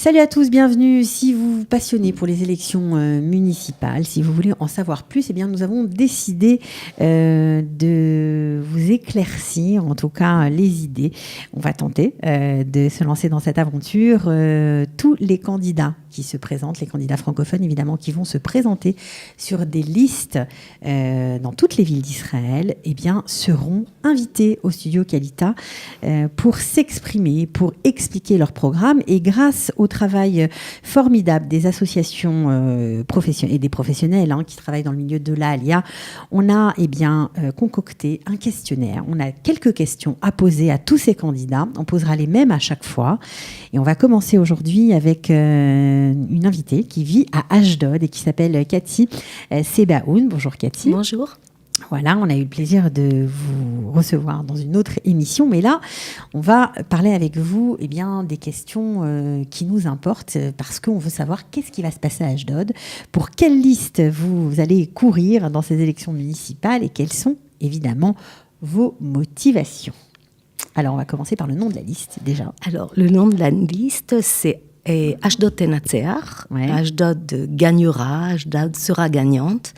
Salut à tous, bienvenue. Si vous vous passionnez pour les élections municipales, si vous voulez en savoir plus, eh bien, nous avons décidé de vous éclaircir, en tout cas, les idées. On va tenter de se lancer dans cette aventure. Tous les candidats qui se présentent, les candidats francophones, évidemment, qui vont se présenter sur des listes dans toutes les villes d'Israël, eh bien, seront invités au studio Qualita pour s'exprimer, pour expliquer leur programme. Et grâce au travail formidable des associations professionnelles et des professionnels qui travaillent dans le milieu de l'Alia, on a concocté un questionnaire. On a quelques questions à poser à tous ces candidats. On posera les mêmes à chaque fois. Et on va commencer aujourd'hui avec une invitée qui vit à Ashdod et qui s'appelle Cathy Sebaoun. Bonjour Cathy. Bonjour. Voilà, on a eu le plaisir de vous recevoir dans une autre émission, mais là, on va parler avec vous des questions qui nous importent parce qu'on veut savoir qu'est-ce qui va se passer à Ashdod, pour quelle liste vous allez courir dans ces élections municipales et quelles sont évidemment vos motivations. Alors, on va commencer par le nom de la liste déjà. Alors, le nom de la liste, c'est Ashdod Tenatzeach. Ouais. Ashdod gagnera, Ashdod sera gagnante.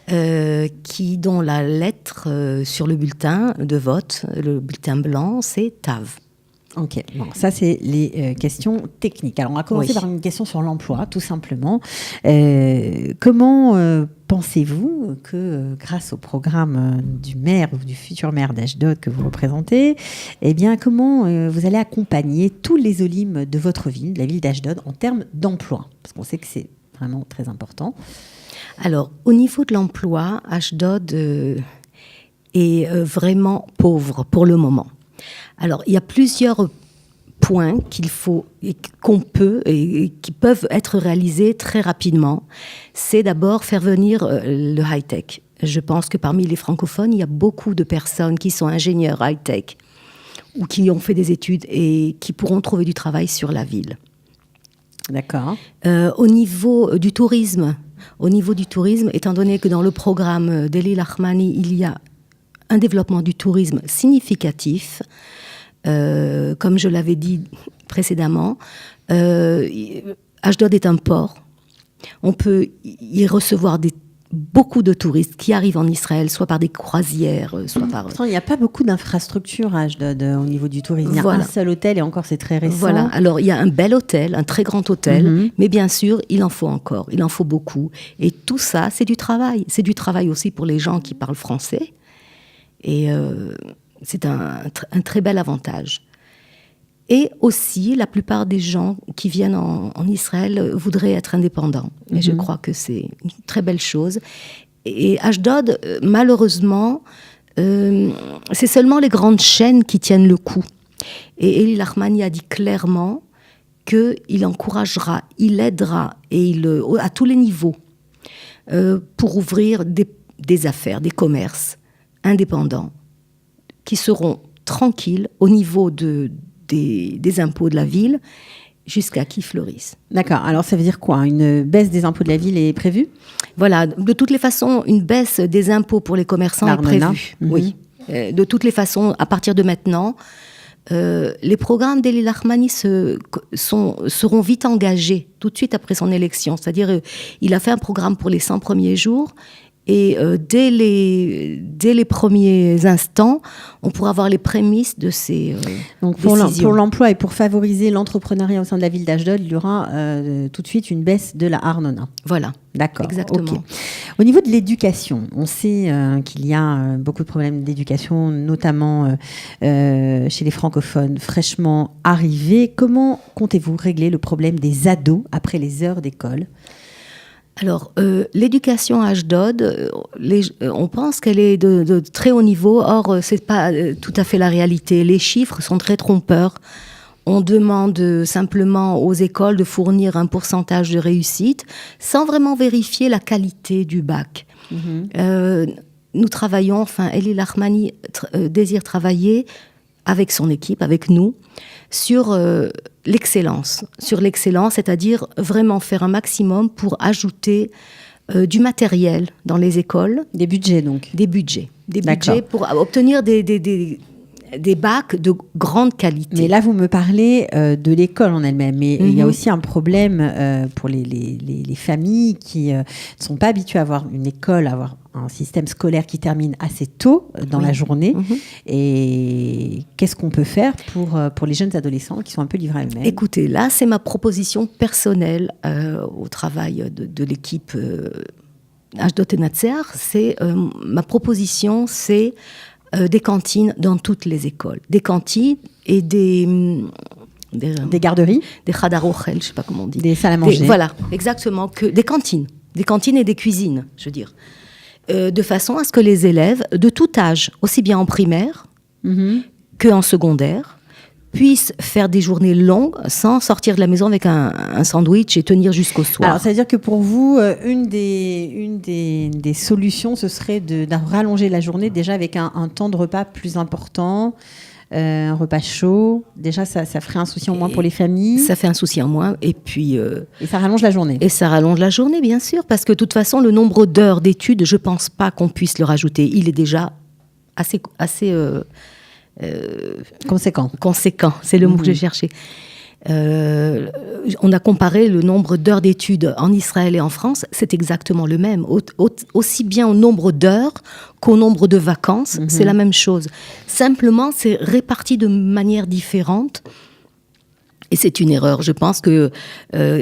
Dont la lettre sur le bulletin de vote, le bulletin blanc, c'est Tav. Ok, bon, ça c'est les questions techniques. Alors on va commencer Oui. par une question sur l'emploi, tout simplement. Comment pensez-vous que grâce au programme du maire ou du futur maire d'Ashdod que vous représentez, comment vous allez accompagner tous les olim de votre ville, de la ville d'Ashdod, en termes d'emploi? Parce qu'on sait que c'est vraiment très important. Alors, au niveau de l'emploi, Ashdod est vraiment pauvre pour le moment. Alors, il y a plusieurs points qu'on peut et qui peuvent être réalisés très rapidement. C'est d'abord faire venir le high-tech. Je pense que parmi les francophones, il y a beaucoup de personnes qui sont ingénieurs high-tech ou qui ont fait des études et qui pourront trouver du travail sur la ville. D'accord. Au niveau du tourisme, étant donné que dans le programme d'Eli Lachmani, il y a un développement du tourisme significatif, comme je l'avais dit précédemment, Ashdod est un port. On peut y recevoir beaucoup de touristes qui arrivent en Israël, soit par des croisières, soit par... Pourtant, il n'y a pas beaucoup d'infrastructures à Ashdod au niveau du tourisme. Il y a un seul hôtel et encore c'est très récent. Voilà, alors il y a un bel hôtel, un très grand hôtel, mais bien sûr, il en faut encore, il en faut beaucoup. Et tout ça, c'est du travail. C'est du travail aussi pour les gens qui parlent français. Et c'est un très bel avantage. Et aussi, la plupart des gens qui viennent en Israël voudraient être indépendants. Et je crois que c'est une très belle chose. Et Ashdod, malheureusement, c'est seulement les grandes chaînes qui tiennent le coup. Et Eli Lachmani a dit clairement qu'il encouragera, il aidera, à tous les niveaux, pour ouvrir des affaires, des commerces indépendants, qui seront tranquilles au niveau des impôts de la ville jusqu'à qu'ils fleurissent. D'accord. Alors, ça veut dire quoi? Une baisse des impôts de la ville est prévue? Voilà. De toutes les façons, une baisse des impôts pour les commerçants est prévue. Oui. De toutes les façons, à partir de maintenant, les programmes d'Eli Lachmani seront vite engagés, tout de suite après son élection. C'est-à-dire, il a fait un programme pour les 100 premiers jours. Et dès les premiers instants, on pourra avoir les prémices de ces Donc décisions. pour l'emploi et pour favoriser l'entrepreneuriat au sein de la ville d'Ashdod, il y aura tout de suite une baisse de la Arnona. Voilà. D'accord. Exactement. Okay. Au niveau de l'éducation, on sait qu'il y a beaucoup de problèmes d'éducation, notamment chez les francophones fraîchement arrivés. Comment comptez-vous régler le problème des ados après les heures d'école ? Alors, l'éducation à Ashdod, on pense qu'elle est de très haut niveau. Or, c'est pas tout à fait la réalité. Les chiffres sont très trompeurs. On demande simplement aux écoles de fournir un pourcentage de réussite sans vraiment vérifier la qualité du bac. Nous travaillons, Eli Lachmani désire travailler avec son équipe, avec nous, sur l'excellence, c'est-à-dire vraiment faire un maximum pour ajouter du matériel dans les écoles. Des budgets donc. Des budgets pour obtenir des bacs de grande qualité. Mais là, vous me parlez de l'école en elle-même. Mais il y a aussi un problème pour les familles qui ne sont pas habituées à avoir une école, à avoir un système scolaire qui termine assez tôt dans la journée. Et qu'est-ce qu'on peut faire pour les jeunes adolescents qui sont un peu livrés à eux-mêmes? Écoutez, là, c'est ma proposition personnelle au travail de l'équipe Ashdod et Natsear. Ma proposition, c'est des cantines dans toutes les écoles. Des cantines et des garderies, des khadar ochel, je ne sais pas comment on dit. Des salles à manger. Voilà, exactement. Des cantines et des cuisines, je veux dire. De façon à ce que les élèves de tout âge, aussi bien en primaire qu'en secondaire, puissent faire des journées longues sans sortir de la maison avec un sandwich et tenir jusqu'au soir. Alors, ça veut dire que pour vous, une des solutions, ce serait de rallonger la journée déjà avec un temps de repas plus important, un repas chaud. Déjà, ça ferait un souci en moins pour les familles. Ça fait un souci en moins. Et puis... et ça rallonge la journée. Et ça rallonge la journée, bien sûr, parce que de toute façon, le nombre d'heures d'études, je ne pense pas qu'on puisse le rajouter. Il est déjà assez conséquent, c'est le mot que j'ai cherché. On a comparé le nombre d'heures d'études en Israël et en France, c'est exactement le même. Aussi bien au nombre d'heures qu'au nombre de vacances, c'est la même chose. Simplement, c'est réparti de manière différente. Et c'est une erreur. Je pense que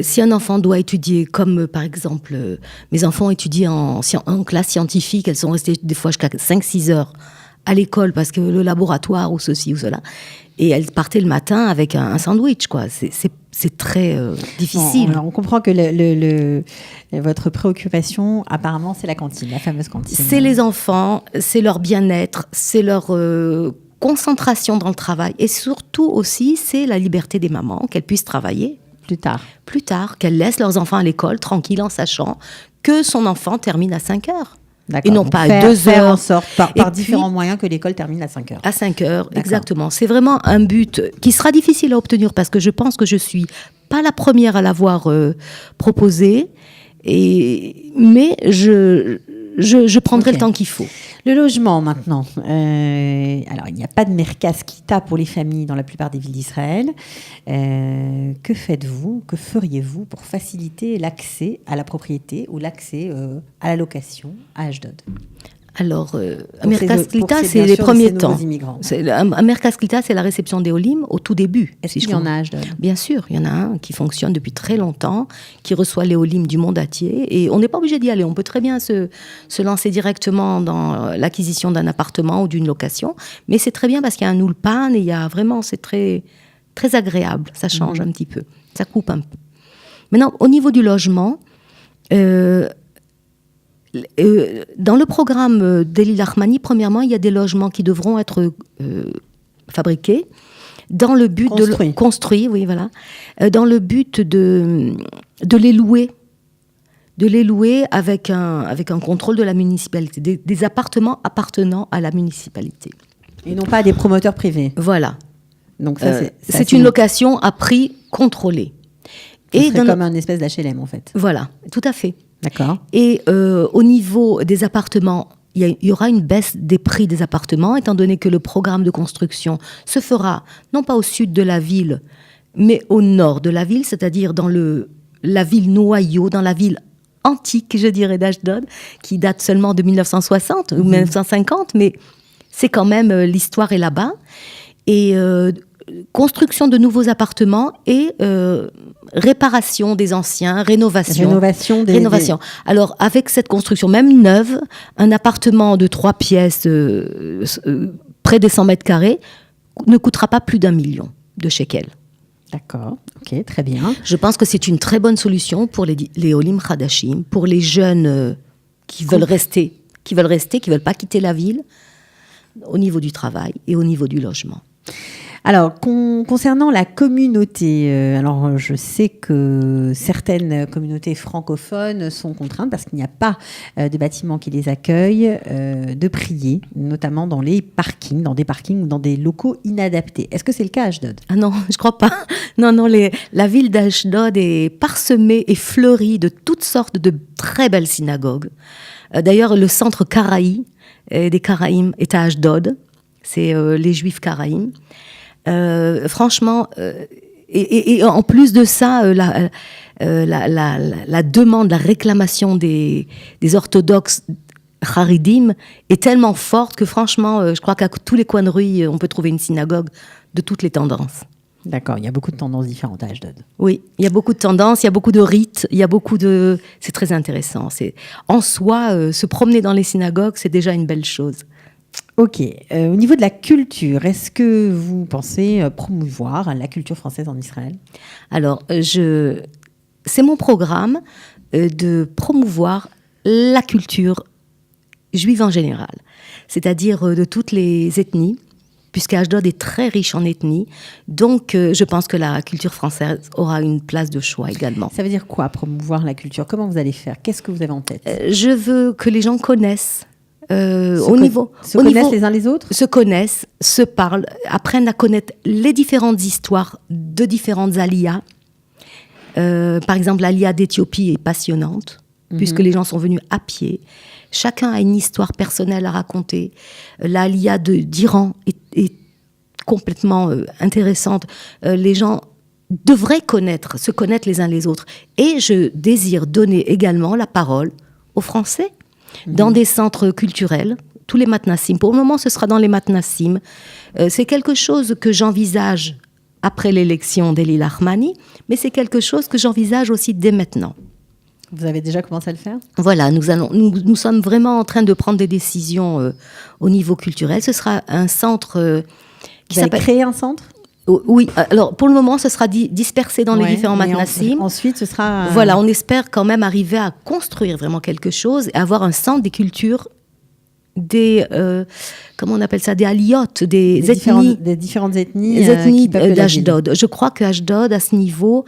si un enfant doit étudier, comme par exemple, mes enfants ont étudié en classe scientifique, elles sont restées des fois jusqu'à 5-6 heures à l'école parce que le laboratoire ou ceci ou cela. Et elles partaient le matin avec un sandwich, quoi. C'est très difficile. Bon, alors on comprend que votre préoccupation, apparemment, c'est la cantine, la fameuse cantine. C'est les enfants, c'est leur bien-être, c'est leur concentration dans le travail. Et surtout aussi, c'est la liberté des mamans, qu'elles puissent travailler. Plus tard, qu'elles laissent leurs enfants à l'école, tranquilles, en sachant que son enfant termine à 5 heures. D'accord. Et non donc pas à 2 heures. Faire en sorte, par différents moyens, que l'école termine à 5 heures. À 5 heures, exactement. C'est vraiment un but qui sera difficile à obtenir parce que je pense que je ne suis pas la première à l'avoir proposé. Mais je prendrai le temps qu'il faut. Le logement, maintenant. Alors, il n'y a pas de merkaz klita pour les familles dans la plupart des villes d'Israël. Que faites-vous, que feriez-vous pour faciliter l'accès à la propriété ou l'accès à la location à Ashdod? Alors, un merkaz klita, c'est les premiers temps. Un merkaz klita, c'est la réception des olim au tout début. Est-ce qu'il y en a à Ashdod? Bien sûr, il y en a un qui fonctionne depuis très longtemps, qui reçoit les olim du monde entier. Et on n'est pas obligé d'y aller. On peut très bien se lancer directement dans l'acquisition d'un appartement ou d'une location. Mais c'est très bien parce qu'il y a un ulpan et il y a vraiment, c'est très, très agréable. Ça change un petit peu. Ça coupe un peu. Maintenant, au niveau du logement, dans le programme d'Eli Lahmani, premièrement, il y a des logements qui devront être fabriqués dans le but de construire, oui, voilà, dans le but de les louer, avec un contrôle de la municipalité, des appartements appartenant à la municipalité. Et non pas à des promoteurs privés. Voilà. Donc ça, c'est une location à prix contrôlé. C'est comme un espèce d'HLM, en fait. Voilà, tout à fait. D'accord. Et au niveau des appartements, il y aura une baisse des prix des appartements, étant donné que le programme de construction se fera non pas au sud de la ville, mais au nord de la ville, c'est-à-dire dans la ville noyau, dans la ville antique, je dirais, d'Ashdod, qui date seulement de 1960 ou 1950, mais c'est quand même, l'histoire est là-bas. Et construction de nouveaux appartements et réparation des anciens, rénovation. Alors, avec cette construction, même neuve, un appartement de 3 pièces, près des 100 mètres carrés, ne coûtera pas plus d'1 million de shekels. D'accord, ok, très bien. Je pense que c'est une très bonne solution pour les Olim Khadashim, pour les jeunes qui veulent rester, qui veulent pas quitter la ville, au niveau du travail et au niveau du logement. Alors, concernant la communauté, alors je sais que certaines communautés francophones sont contraintes, parce qu'il n'y a pas de bâtiments qui les accueillent, de prier, notamment dans des parkings ou dans des locaux inadaptés. Est-ce que c'est le cas à Ashdod? Ah non, je crois pas. Non, la ville d'Ashdod est parsemée et fleurie de toutes sortes de très belles synagogues. D'ailleurs, le centre Karaï des Karaïm est à Ashdod. c'est les Juifs karaïm. Franchement, et en plus de ça, la demande, la réclamation des orthodoxes Haridim est tellement forte que franchement, je crois qu'à tous les coins de rue, on peut trouver une synagogue de toutes les tendances. D'accord, il y a beaucoup de tendances différentes à Ashdod. Oui, il y a beaucoup de tendances, il y a beaucoup de rites, il y a beaucoup de... C'est très intéressant. En soi, se promener dans les synagogues, c'est déjà une belle chose. Ok. Au niveau de la culture, est-ce que vous pensez promouvoir la culture française en Israël ? Alors, c'est mon programme de promouvoir la culture juive en général, c'est-à-dire de toutes les ethnies, puisque Ashdod est très riche en ethnies. Donc, je pense que la culture française aura une place de choix également. Ça veut dire quoi, promouvoir la culture ? Comment vous allez faire ? Qu'est-ce que vous avez en tête ? Je veux que les gens connaissent. Connaissent les uns les autres ? Se connaissent, se parlent, apprennent à connaître les différentes histoires de différentes aliyas. Par exemple, l'aliya d'Éthiopie est passionnante, puisque les gens sont venus à pied. Chacun a une histoire personnelle à raconter. L'aliya d'Iran est complètement intéressante. Les gens devraient se connaître les uns les autres. Et je désire donner également la parole aux Français dans des centres culturels, tous les matnassim. Pour le moment, ce sera dans les matnassim. C'est quelque chose que j'envisage après l'élection d'Eli Lahmani, mais c'est quelque chose que j'envisage aussi dès maintenant. Vous avez déjà commencé à le faire ? Voilà, nous sommes vraiment en train de prendre des décisions au niveau culturel. Ce sera un centre qui s'appelle... Vous allez créer un centre ? Oui, alors pour le moment, ce sera dispersé dans les différents matnassim. Ensuite, ce sera... Voilà, on espère quand même arriver à construire vraiment quelque chose et avoir un centre des cultures, comment on appelle ça, des aliotes, des ethnies. Des différentes ethnies d'Ashdod. Je crois que Ashdod, à ce niveau,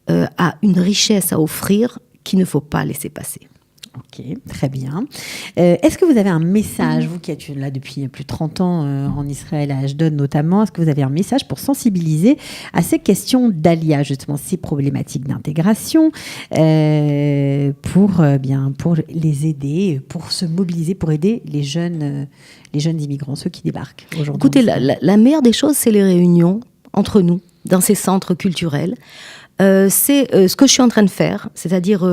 a une richesse à offrir qu'il ne faut pas laisser passer. Ok, très bien. Est-ce que vous avez un message, vous qui êtes là depuis plus de 30 ans en Israël, à Ashdod notamment, est-ce que vous avez un message pour sensibiliser à ces questions d'Alia, justement, ces problématiques d'intégration, pour les aider, pour se mobiliser, pour aider les jeunes immigrants, ceux qui débarquent aujourd'hui? Écoutez, la meilleure des choses, c'est les réunions entre nous, dans ces centres culturels. C'est ce que je suis en train de faire, c'est-à-dire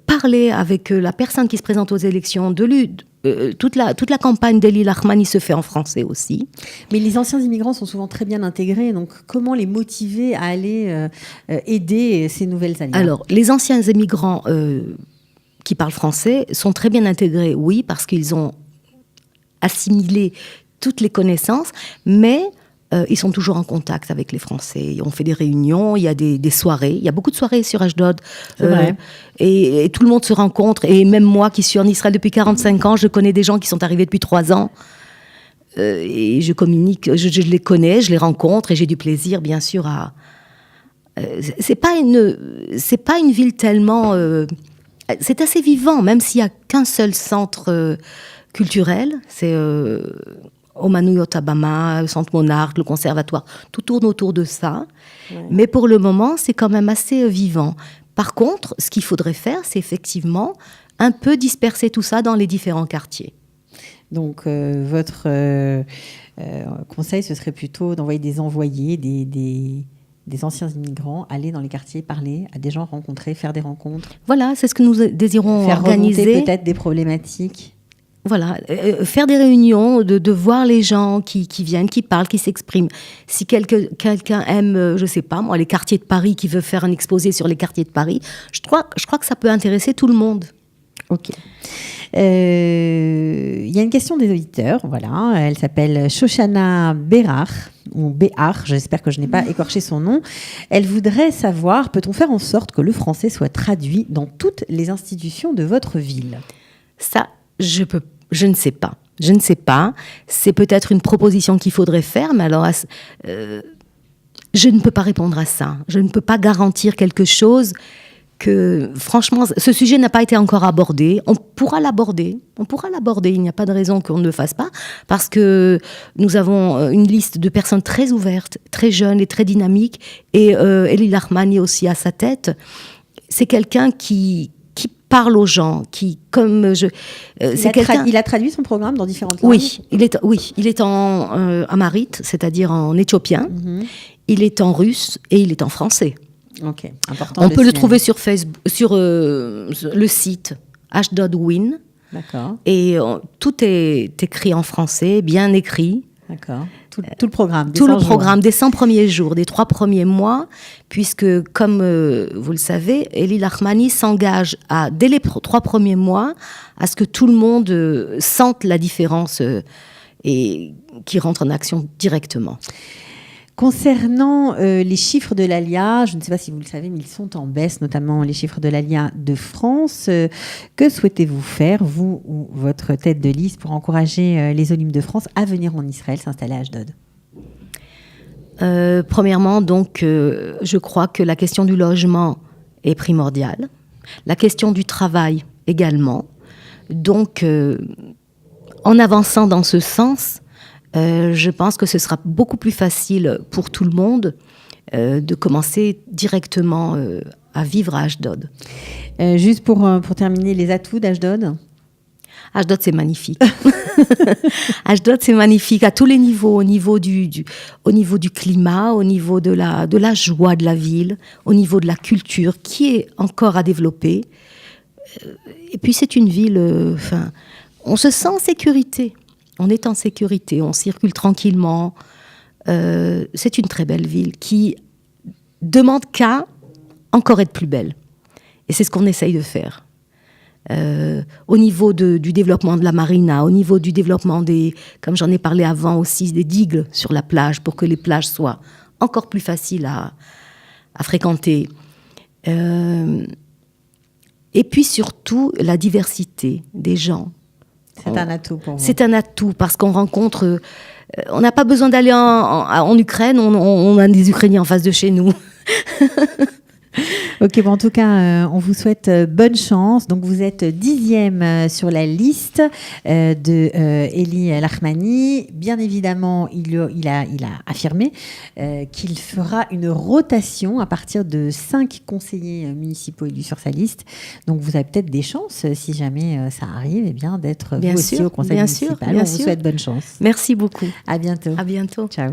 parler avec la personne qui se présente aux élections, toute la campagne d'Eli Lahmani se fait en français aussi. Mais les anciens immigrants sont souvent très bien intégrés, donc comment les motiver à aller aider ces nouvelles alliances? Alors, les anciens immigrants qui parlent français sont très bien intégrés, oui, parce qu'ils ont assimilé toutes les connaissances, mais... ils sont toujours en contact avec les Français. On fait des réunions, il y a des soirées. Il y a beaucoup de soirées sur Ashdod. Et tout le monde se rencontre. Et même moi, qui suis en Israël depuis 45 ans, je connais des gens qui sont arrivés depuis 3 ans. Et je communique, je les connais, je les rencontre. Et j'ai du plaisir, bien sûr, à... C'est pas une ville tellement... c'est assez vivant, même s'il n'y a qu'un seul centre culturel. C'est... Omanouyot Abama, Centre Monarque, le conservatoire, tout tourne autour de ça. Ouais. Mais pour le moment, c'est quand même assez vivant. Par contre, ce qu'il faudrait faire, c'est effectivement un peu disperser tout ça dans les différents quartiers. Donc, votre conseil, ce serait plutôt d'envoyer des anciens immigrants aller dans les quartiers, parler à des gens, rencontrer, faire des rencontres. Voilà, c'est ce que nous désirons organiser. Faire remonter peut-être des problématiques. Voilà, faire des réunions, de voir les gens qui viennent, qui parlent, qui s'expriment. Si quelqu'un aime, je sais pas moi, les quartiers de Paris, qui veut faire un exposé sur les quartiers de Paris, je crois que ça peut intéresser tout le monde. Ok. Il y a une question des auditeurs, voilà. Elle s'appelle Shoshana Bérar, ou Béar, j'espère que je n'ai pas écorché son nom. Elle voudrait savoir, peut-on faire en sorte que le français soit traduit dans toutes les institutions de votre ville ? Ça, je ne sais pas. Je ne sais pas. C'est peut-être une proposition qu'il faudrait faire, mais alors je ne peux pas répondre à ça. Je ne peux pas garantir quelque chose que, franchement, ce sujet n'a pas été encore abordé. On pourra l'aborder. Il n'y a pas de raison qu'on ne le fasse pas, parce que nous avons une liste de personnes très ouvertes, très jeunes et très dynamiques. Et Eli Lahmani aussi à sa tête. C'est quelqu'un qui parle aux gens, qui, comme je... il a traduit son programme dans différentes langues. Oui, il est en amharite, c'est-à-dire en éthiopien, il est en russe et il est en français. Ok, important. On peut le trouver sur Facebook, sur le site Ashdod Win. D'accord. Et tout est écrit en français, bien écrit. D'accord. Tout le programme. Tout le programme des 100 premiers jours, des 3 premiers mois, puisque, comme vous le savez, Elie Lahmani s'engage dès les 3 premiers mois, à ce que tout le monde sente la différence et qui rentre en action directement. Concernant les chiffres de l'ALIA, je ne sais pas si vous le savez, mais ils sont en baisse, notamment les chiffres de l'ALIA de France. Que souhaitez-vous faire, vous ou votre tête de liste, pour encourager les Olim de France à venir en Israël, s'installer à Ashdod ? Premièrement, donc, je crois que la question du logement est primordiale. La question du travail également. Donc, en avançant dans ce sens, je pense que ce sera beaucoup plus facile pour tout le monde de commencer directement à vivre à Ashdod. Juste pour terminer, les atouts d'Ashdod ? Ashdod, c'est magnifique. Ashdod, c'est magnifique à tous les niveaux, au niveau du climat, au niveau de la joie de la ville, au niveau de la culture qui est encore à développer. Et puis c'est une ville, on se sent en sécurité. On est en sécurité, on circule tranquillement. C'est une très belle ville qui demande qu'à encore être plus belle. Et c'est ce qu'on essaye de faire. Au niveau du développement de la marina, au niveau du développement comme j'en ai parlé avant aussi, des digues sur la plage, pour que les plages soient encore plus faciles à fréquenter. Et puis surtout, la diversité des gens. C'est un atout pour vous. C'est un atout parce qu'on rencontre... on n'a pas besoin d'aller en Ukraine, on a des Ukrainiens en face de chez nous. Ok, bon, en tout cas, on vous souhaite bonne chance. Donc, vous êtes 10e sur la liste de Elie Lahmani. Bien évidemment, il a affirmé qu'il fera une rotation à partir de 5 conseillers municipaux élus sur sa liste. Donc, vous avez peut-être des chances, si jamais ça arrive, eh bien, d'être vous aussi au conseil municipal. On vous souhaite bonne chance. Merci beaucoup. À bientôt. À bientôt. Ciao.